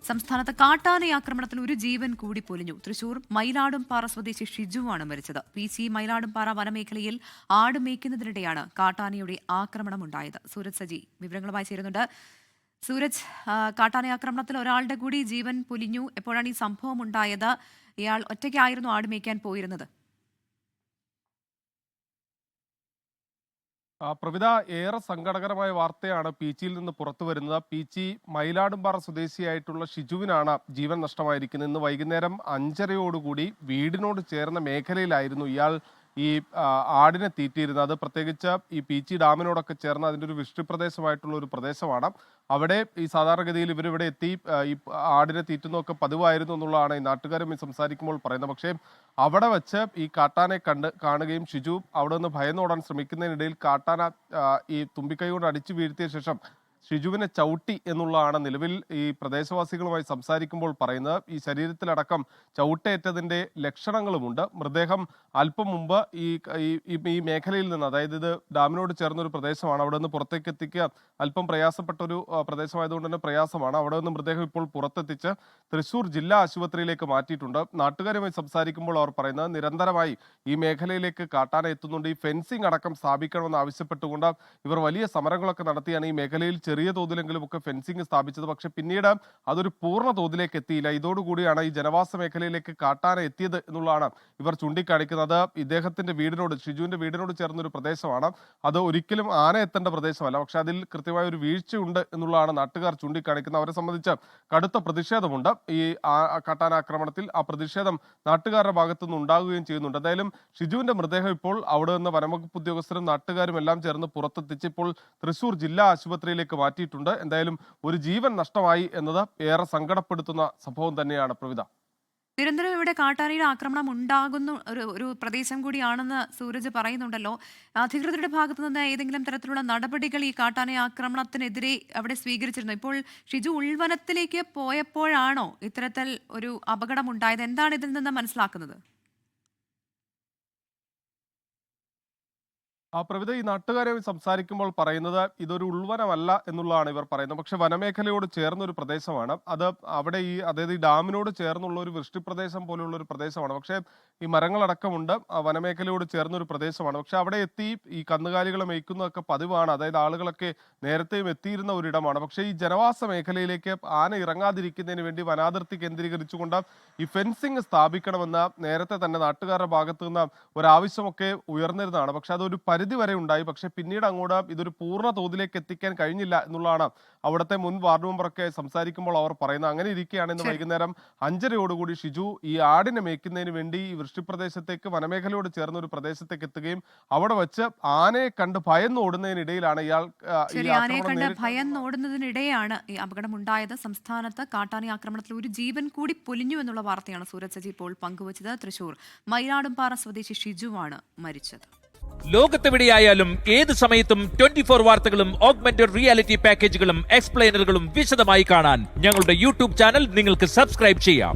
സംസ്ഥാനത്ത് കാട്ടാന ആക്രമണത്തിൽ ഒരു ജീവൻ കൂടി പൊലിഞ്ഞു. തൃശൂർ മയിലാടുംപാറ സ്വദേശി ഷിജുവാണ് മരിച്ചത്. PC മയിലാടുംപാറ വനമേഖലയിൽ ആട് മേയ്ക്കുന്നതിനിടെയാണ് കാട്ടാനയുടെ ആക്രമണമുണ്ടായത്. സൂരജ് സജി വിവരങ്ങളുമായി ചേരുന്നുണ്ട്. സൂരജ്, കാട്ടാന ആക്രമണത്തിൽ ഒരാളുടെ കൂടി ജീവൻ പൊലിഞ്ഞു. എപ്പോഴാണ് ഈ സംഭവം ഉണ്ടായത്? ഇയാൾ ഒറ്റയ്ക്കായിരുന്നു ആട് മേയ്ക്കാൻ പോയിരുന്നത്? പ്രവിത, ഏറെ സങ്കടകരമായ വാർത്തയാണ് പീച്ചിയിൽ നിന്ന് പുറത്തു വരുന്നത്. പീച്ചി മയിലാടുംപാറ സ്വദേശിയായിട്ടുള്ള ഷിജുവിനാണ് ജീവൻ നഷ്ടമായിരിക്കുന്നത്. ഇന്ന് വൈകുന്നേരം 5:30 വീടിനോട് ചേർന്ന മേഖലയിലായിരുന്നു ഇയാൾ ഈ ആടിനെ തീറ്റിയിരുന്നത്. അത് പ്രത്യേകിച്ച് ഈ പീച്ചി ഡാമിനോടൊക്കെ ചേർന്ന് അതിൻ്റെ ഒരു വൃഷ്ടിപ്രദേശമായിട്ടുള്ള ഒരു പ്രദേശമാണ്. അവിടെ ഈ സാധാരണഗതിയിൽ ഇവരിവിടെ എത്തി ഈ ആടിനെ തീറ്റുന്നതൊക്കെ പതിവായിരുന്നു എന്നുള്ളതാണ് ഈ നാട്ടുകാരും സംസാരിക്കുമ്പോൾ പറയുന്നത്. പക്ഷേ അവിടെ വെച്ച് ഈ കാട്ടാനെ കാണുകയും ഷിജു അവിടെ നിന്ന് ഭയന്നോടാൻ ശ്രമിക്കുന്നതിനിടയിൽ കാട്ടാന ഈ തുമ്പിക്കൈ കൊണ്ട് അടിച്ചു വീഴ്ത്തിയ ശേഷം ഷിജുവിനെ ചവിട്ടി എന്നുള്ളതാണ് നിലവിൽ ഈ പ്രദേശവാസികളുമായി സംസാരിക്കുമ്പോൾ പറയുന്നത്. ഈ ശരീരത്തിലടക്കം ചവിട്ടേറ്റതിന്റെ ലക്ഷണങ്ങളുമുണ്ട്. മൃതദേഹം അല്പം മുമ്പ് ഈ മേഖലയിൽ നിന്ന്, അതായത് ഇത് ഡാമിനോട് ചേർന്നൊരു പ്രദേശമാണ്, അവിടെ നിന്ന് പുറത്തേക്ക് എത്തിക്കുക അല്പം പ്രയാസപ്പെട്ട ഒരു പ്രദേശമായതുകൊണ്ട് തന്നെ പ്രയാസമാണ്. അവിടെ നിന്ന് മൃതദേഹം ഇപ്പോൾ പുറത്തെത്തിച്ച് തൃശൂർ ജില്ലാ ആശുപത്രിയിലേക്ക് മാറ്റിയിട്ടുണ്ട്. നാട്ടുകാരുമായി സംസാരിക്കുമ്പോൾ അവർ പറയുന്നത് നിരന്തരമായി ഈ മേഖലയിലേക്ക് കാട്ടാന എത്തുന്നുണ്ട്. ഈ ഫെൻസിംഗ് അടക്കം സ്ഥാപിക്കണമെന്ന് ആവശ്യപ്പെട്ടുകൊണ്ട് ഇവർ വലിയ സമരങ്ങളൊക്കെ നടത്തിയാണ് ഈ മേഖലയിൽ ചെറിയ തോതിലെങ്കിലും ഒക്കെ ഫെൻസിംഗ് സ്ഥാപിച്ചത്. പക്ഷെ പിന്നീട് അതൊരു പൂർണ്ണ തോതിലേക്ക് എത്തിയില്ല. ഇതോടുകൂടിയാണ് ഈ ജനവാസ മേഖലയിലേക്ക് കാട്ടാന എത്തിയത് എന്നുള്ളതാണ് ഇവർ ചൂണ്ടിക്കാണിക്കുന്നത്. ഇദ്ദേഹത്തിന്റെ വീടിനോട്, ഷിജുവിന്റെ വീടിനോട് ചേർന്നൊരു പ്രദേശമാണ്. അത് ഒരിക്കലും ആന എത്തേണ്ട പ്രദേശമല്ല. പക്ഷെ അതിൽ കൃത്യമായ ഒരു വീഴ്ചയുണ്ട് എന്നുള്ളതാണ് നാട്ടുകാർ ചൂണ്ടിക്കാണിക്കുന്നത്. അവരെ സംബന്ധിച്ച് കടുത്ത പ്രതിഷേധമുണ്ട് ഈ കാട്ടാന ആക്രമണത്തിൽ. ആ പ്രതിഷേധം നാട്ടുകാരുടെ ഭാഗത്തുനിന്ന് ഉണ്ടാകുകയും ചെയ്യുന്നുണ്ട്. എന്തായാലും ഷിജുവിന്റെ മൃതദേഹം ഇപ്പോൾ അവിടെ നിന്ന് വനംവകുപ്പ് ഉദ്യോഗസ്ഥരും നാട്ടുകാരും എല്ലാം ചേർന്ന് പുറത്തെത്തിച്ച് ഇപ്പോൾ തൃശൂർ ജില്ലാ ആശുപത്രിയിലേക്ക് മാറ്റിയിട്ടുണ്ട്. എന്തായാലും ഒരു ജീവൻ നഷ്ടമായി എന്നത് ഏറെ സങ്കടപ്പെടുത്തുന്ന സംഭവം തന്നെയാണ് പ്രവിത. നിരന്തരം ഇവിടെ കാട്ടാനയുടെ ആക്രമണം ഉണ്ടാകുന്ന ഒരു പ്രദേശം കൂടിയാണെന്ന് സൂരജ് പറയുന്നുണ്ടല്ലോ. അധികൃതരുടെ ഭാഗത്തു നിന്ന് ഏതെങ്കിലും തരത്തിലുള്ള നടപടികൾ ഈ കാട്ടാന ആക്രമണത്തിനെതിരെ അവിടെ സ്വീകരിച്ചിരുന്നു? ഇപ്പോൾ ഷിജു ഉൾവനത്തിലേക്ക് പോയപ്പോഴാണോ ഇത്തരത്തിൽ ഒരു അപകടം ഉണ്ടായത്? എന്താണ് ഇതിൽ നിന്ന് മനസ്സിലാക്കുന്നത്? പ്രവിധ, ഈ നാട്ടുകാരെ സംസാരിക്കുമ്പോൾ പറയുന്നത് ഇതൊരു ഉൾവനമല്ല എന്നുള്ളതാണ് ഇവർ പറയുന്നത്. പക്ഷെ വനമേഖലയോട് ചേർന്നൊരു പ്രദേശമാണ് അത്. അവിടെ അതായത് ഈ ഡാമിനോട് ചേർന്നുള്ള ഒരു വൃഷ്ടിപ്രദേശം പോലെയുള്ള ഒരു പ്രദേശമാണ്. പക്ഷേ ഈ മരങ്ങളടക്കമുണ്ട്. വനമേഖലയോട് ചേർന്നൊരു പ്രദേശമാണ്. പക്ഷെ അവിടെ എത്തി ഈ കന്നുകാലികളെ മേയ്ക്കുന്നതൊക്കെ പതിവാണ്. അതായത് ആളുകളൊക്കെ നേരത്തെയും എത്തിയിരുന്ന ഒരിടമാണ്. പക്ഷേ ഈ ജനവാസ മേഖലയിലേക്ക് ആന ഇറങ്ങാതിരിക്കുന്നതിന് വേണ്ടി വനാതിർത്തി കേന്ദ്രീകരിച്ചുകൊണ്ട് ഈ ഫെൻസിങ് സ്ഥാപിക്കണമെന്ന് നേരത്തെ തന്നെ നാട്ടുകാരുടെ ഭാഗത്തു നിന്ന് ഒരാവശ്യമൊക്കെ ഉയർന്നിരുന്നതാണ്. പക്ഷെ അതൊരു പരിധി വരെ ഉണ്ടായി. പക്ഷെ പിന്നീട് അങ്ങോട്ട് ഇതൊരു പൂർണ്ണ തോതിലേക്ക് എത്തിക്കാൻ കഴിഞ്ഞില്ല എന്നുള്ളതാണ് അവിടുത്തെ മുൻ വാർഡ് മെമ്പറൊക്കെ സംസാരിക്കുമ്പോൾ അവർ പറയുന്നത്. അങ്ങനെ ഇരിക്കുകയാണ് ഇന്ന് വൈകുന്നേരം 5:30 ഷിജു ഈ ആടിനെ മേയ്ക്കുന്നതിന് വേണ്ടി ഈ വൃഷ്ടിപ്രദേശത്തേക്ക്, വനമേഖലയോട് ചേർന്ന ഒരു പ്രദേശത്തേക്ക് എത്തുകയും അവിടെ വെച്ച് ആനയെ കണ്ട് ഭയന്നോടുന്നതിനിടയിലാണ് ഇയാൾ ഭയന്നോടുന്നതിനിടെയാണ് ഈ അപകടമുണ്ടായത്. സംസ്ഥാനത്ത് കാട്ടാന ആക്രമണത്തിൽ ഒരു ജീവൻ കൂടി പൊലിഞ്ഞു എന്നുള്ള വാർത്തയാണ് സൂരജ് സജി ഇപ്പോൾ പങ്കുവച്ചത്. തൃശൂർ മയിലാടുംപാറ സ്വദേശി ഷിജുവാണ് മരിച്ചത്. ലോകത്തെവിടെയായാലും ഏത് സമയത്തും 24 വാർത്തകളും ഓഗ്മെന്റഡ് റിയാലിറ്റി പാക്കേജുകളും എക്സ്പ്ലെയിനറുകളും വിശദമായി കാണാൻ ഞങ്ങളുടെ യൂട്യൂബ് ചാനൽ നിങ്ങൾക്ക് സബ്സ്ക്രൈബ് ചെയ്യാം.